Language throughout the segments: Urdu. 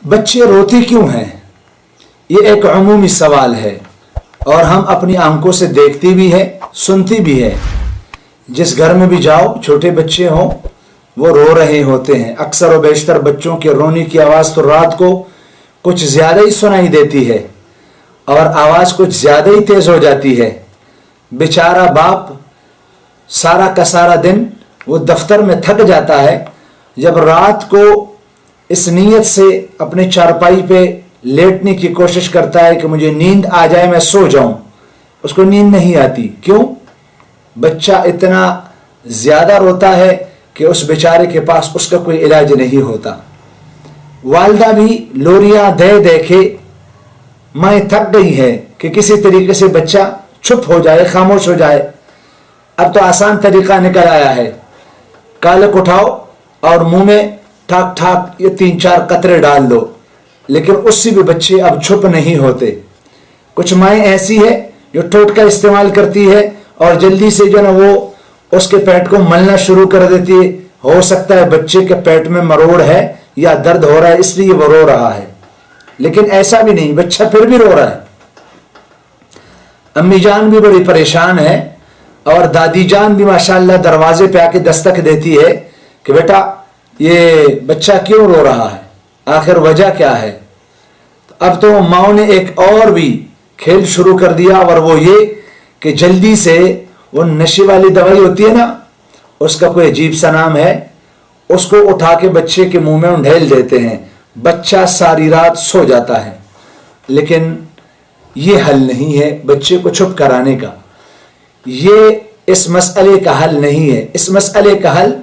بچے روتے کیوں ہیں؟ یہ ایک عمومی سوال ہے اور ہم اپنی آنکھوں سے دیکھتی بھی ہے، سنتی بھی ہے۔ جس گھر میں بھی جاؤ چھوٹے بچے ہوں وہ رو رہے ہوتے ہیں۔ اکثر و بیشتر بچوں کے رونے کی آواز تو رات کو کچھ زیادہ ہی سنائی دیتی ہے اور آواز کچھ زیادہ ہی تیز ہو جاتی ہے۔ بیچارہ باپ سارا کا سارا دن وہ دفتر میں تھک جاتا ہے، جب رات کو اس نیت سے اپنے چارپائی پہ لیٹنے کی کوشش کرتا ہے کہ مجھے نیند آ جائے، میں سو جاؤں، اس کو نیند نہیں آتی۔ کیوں؟ بچہ اتنا زیادہ روتا ہے کہ اس بیچارے کے پاس اس کا کوئی علاج نہیں ہوتا۔ والدہ بھی لوریاں دے دے کے مائیں تھک گئی ہے کہ کسی طریقے سے بچہ چھپ ہو جائے، خاموش ہو جائے۔ اب تو آسان طریقہ نکل آیا ہے، کالک اٹھاؤ اور منہ میں ٹھاک ٹھاک یہ 3-4 قطرے ڈال دو، لیکن اس سے بھی بچے اب چھپ نہیں ہوتے۔ کچھ مائیں ایسی ہے جو ٹوٹکا استعمال کرتی ہے اور جلدی سے جو نا وہ اس کے پیٹ کو ملنا شروع کر دیتی ہے۔ ہو سکتا ہے بچے کے پیٹ میں مروڑ ہے یا درد ہو رہا ہے اس لیے وہ رو رہا ہے، لیکن ایسا بھی نہیں، بچہ پھر بھی رو رہا ہے۔ امی جان بھی بڑی پریشان ہے اور دادی جان بھی ماشاءاللہ دروازے پہ آ کے دستک دیتی ہے کہ بیٹا یہ بچہ کیوں رو رہا ہے، آخر وجہ کیا ہے؟ اب تو ماؤں نے ایک اور بھی کھیل شروع کر دیا، اور وہ یہ کہ جلدی سے وہ نشے والی دوائی ہوتی ہے نا، اس کا کوئی عجیب سا نام ہے، اس کو اٹھا کے بچے کے منہ میں انڈھیل دیتے ہیں، بچہ ساری رات سو جاتا ہے۔ لیکن یہ حل نہیں ہے بچے کو چھپ کرانے کا، یہ اس مسئلے کا حل نہیں ہے۔ اس مسئلے کا حل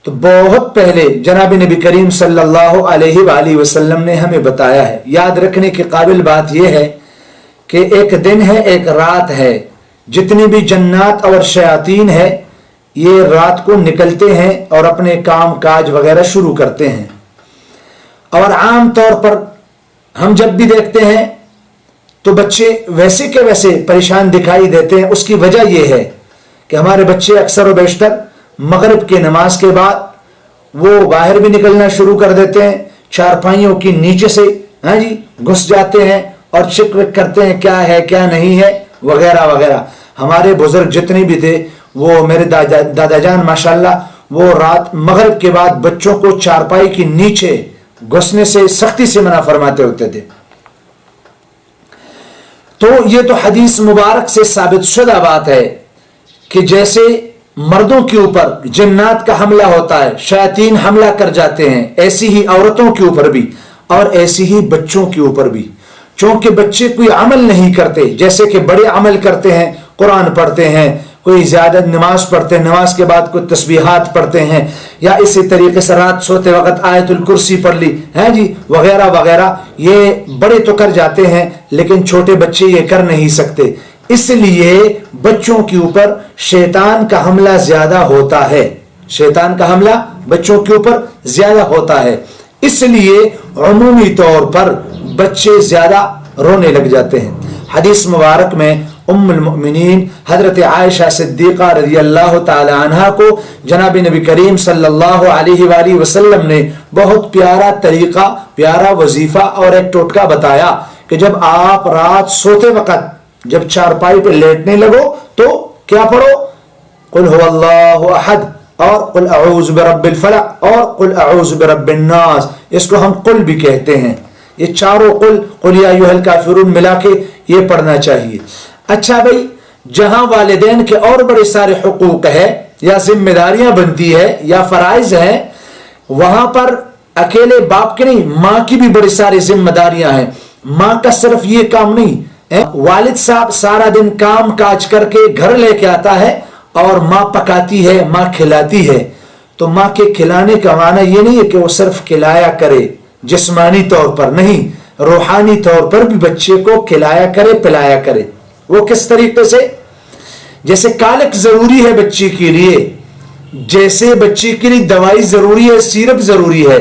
تو بہت پہلے جناب نبی کریم صلی اللہ علیہ وآلہ وسلم نے ہمیں بتایا ہے۔ یاد رکھنے کی قابل بات یہ ہے کہ ایک دن ہے، ایک رات ہے، جتنی بھی جنات اور شیاطین ہے یہ رات کو نکلتے ہیں اور اپنے کام کاج وغیرہ شروع کرتے ہیں، اور عام طور پر ہم جب بھی دیکھتے ہیں تو بچے ویسے کے ویسے پریشان دکھائی دیتے ہیں۔ اس کی وجہ یہ ہے کہ ہمارے بچے اکثر و بیشتر مغرب کی نماز کے بعد وہ باہر بھی نکلنا شروع کر دیتے ہیں، چارپائیوں کی نیچے سے گھس جاتے ہیں اور چک وک کرتے ہیں کیا ہے کیا نہیں ہے وغیرہ وغیرہ۔ ہمارے بزرگ جتنے بھی تھے، وہ میرے دادا جان ماشاءاللہ وہ رات مغرب کے بعد بچوں کو چارپائی کی نیچے گھسنے سے سختی سے منع فرماتے ہوتے تھے۔ تو یہ تو حدیث مبارک سے ثابت شدہ بات ہے کہ جیسے مردوں کے اوپر جنات کا حملہ ہوتا ہے، شیاطین حملہ کر جاتے ہیں، ایسی ہی عورتوں کے اوپر بھی اور ایسی ہی بچوں کے اوپر بھی۔ چونکہ بچے کوئی عمل نہیں کرتے جیسے کہ بڑے عمل کرتے ہیں، قرآن پڑھتے ہیں، کوئی زیادہ نماز پڑھتے ہیں، نماز کے بعد کوئی تسبیحات پڑھتے ہیں، یا اسی طریقے سے رات سوتے وقت آیت الکرسی پڑھ لی وغیرہ وغیرہ، یہ بڑے تو کر جاتے ہیں لیکن چھوٹے بچے یہ کر نہیں سکتے۔ اس لیے بچوں کے اوپر شیطان کا حملہ زیادہ ہوتا ہے، شیطان کا حملہ بچوں کے اوپر زیادہ ہوتا ہے، اس لیے عمومی طور پر بچے زیادہ رونے لگ جاتے ہیں۔ حدیث مبارک میں ام المؤمنین حضرت عائشہ صدیقہ رضی اللہ تعالی عنہ کو جناب نبی کریم صلی اللہ علیہ وآلہ وسلم نے بہت پیارا طریقہ، پیارا وظیفہ اور ایک ٹوٹکا بتایا کہ جب آپ رات سوتے وقت جب چارپائی پہ لیٹنے لگو تو کیا پڑھو؟ قل هو اللہ احد اور قل اعوذ برب الفلق اور قل اعوذ برب الناس، اس کو ہم قل بھی کہتے ہیں۔ یہ چاروں قل یا ایھا الکافرون ملا کے یہ پڑھنا چاہیے۔ اچھا بھائی، جہاں والدین کے اور بڑے سارے حقوق ہے یا ذمہ داریاں بنتی ہے یا فرائض ہیں، وہاں پر اکیلے باپ کے نہیں، ماں کی بھی بڑی ساری ذمہ داریاں ہیں۔ ماں کا صرف یہ کام نہیں، والد صاحب سارا دن کام کاج کر کے گھر لے کے آتا ہے اور ماں پکاتی ہے، ماں کھلاتی ہے، تو ماں کے کھلانے کا معنی یہ نہیں ہے کہ وہ صرف کھلایا کرے جسمانی طور پر، نہیں، روحانی طور پر بھی بچے کو کھلایا کرے، پلایا کرے۔ وہ کس طریقے سے؟ جیسے کالک ضروری ہے بچے کے لیے، جیسے بچے کے لیے دوائی ضروری ہے، سیرپ ضروری ہے،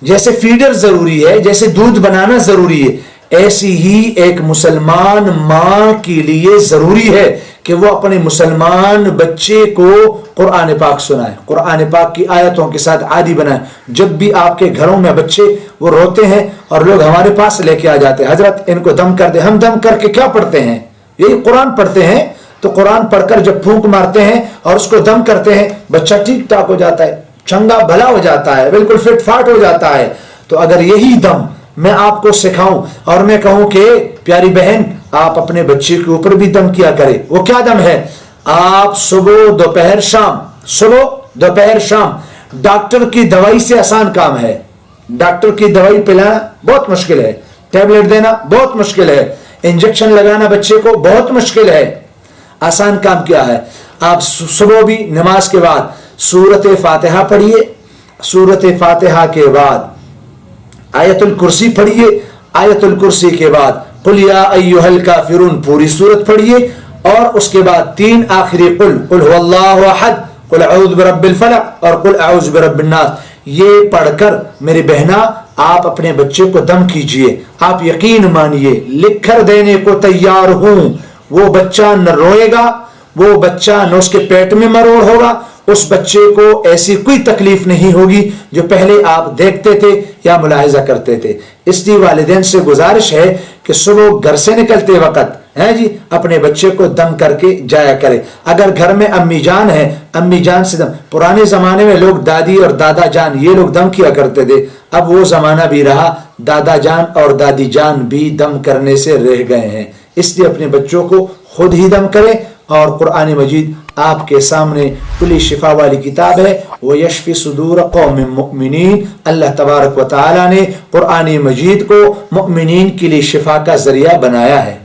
جیسے فیڈر ضروری ہے، جیسے دودھ بنانا ضروری ہے، ایسی ہی ایک مسلمان ماں کے لیے ضروری ہے کہ وہ اپنے مسلمان بچے کو قرآن پاک سنائے، قرآن پاک کی آیتوں کے ساتھ عادی بنائے۔ جب بھی آپ کے گھروں میں بچے وہ روتے ہیں اور لوگ ہمارے پاس لے کے آ جاتے ہیں، حضرت ان کو دم کر دے، ہم دم کر کے کیا پڑھتے ہیں؟ یہی قرآن پڑھتے ہیں۔ تو قرآن پڑھ کر جب پھونک مارتے ہیں اور اس کو دم کرتے ہیں، بچہ ٹھیک ٹھاک ہو جاتا ہے، چنگا بھلا ہو جاتا ہے، بالکل فٹ فاٹ ہو جاتا ہے۔ تو اگر یہی دم میں آپ کو سکھاؤں اور میں کہوں کہ پیاری بہن آپ اپنے بچے کے اوپر بھی دم کیا کرے، وہ کیا دم ہے؟ آپ صبح دوپہر شام، صبح دوپہر شام، ڈاکٹر کی دوائی سے آسان کام ہے۔ ڈاکٹر کی دوائی پلانا بہت مشکل ہے، ٹیبلٹ دینا بہت مشکل ہے، انجیکشن لگانا بچے کو بہت مشکل ہے۔ آسان کام کیا ہے؟ آپ صبح بھی نماز کے بعد سورت فاتحہ پڑھیے، سورت فاتحہ کے بعد آیت الکرسی پڑھیے، آیت الکرسی کے بعد قل یا ایھا الکافرون پوری سورت پڑھیے، اور اس کے بعد 3 آخری قل هو اللہ احد، قل اعوذ برب الفلق اور قل اعوذ برب الناس، یہ پڑھ کر میری بہنا آپ اپنے بچے کو دم کیجئے۔ آپ یقین مانیے لکھ کر دینے کو تیار ہوں، وہ بچہ نہ روئے گا، وہ بچہ نہ اس کے پیٹ میں مروڑ ہوگا، اس بچے کو ایسی کوئی تکلیف نہیں ہوگی جو پہلے آپ دیکھتے تھے یا ملاحظہ کرتے تھے۔ اس لیے والدین سے گزارش ہے کہ صبح گھر سے نکلتے وقت اپنے بچے کو دم کر کے جایا کرے۔ اگر گھر میں امی جان ہے، امی جان سے دم، پرانے زمانے میں لوگ دادی اور دادا جان یہ لوگ دم کیا کرتے تھے، اب وہ زمانہ بھی رہا، دادا جان اور دادی جان بھی دم کرنے سے رہ گئے ہیں۔ اس لیے اپنے بچوں کو خود ہی دم کریں، اور قرآن مجید آپ کے سامنے کلی شفا والی کتاب ہے، وہ یشفی صدور قوم مؤمنین۔ اللہ تبارک و تعالی نے قرآن مجید کو مؤمنین کے لیے شفا کا ذریعہ بنایا ہے۔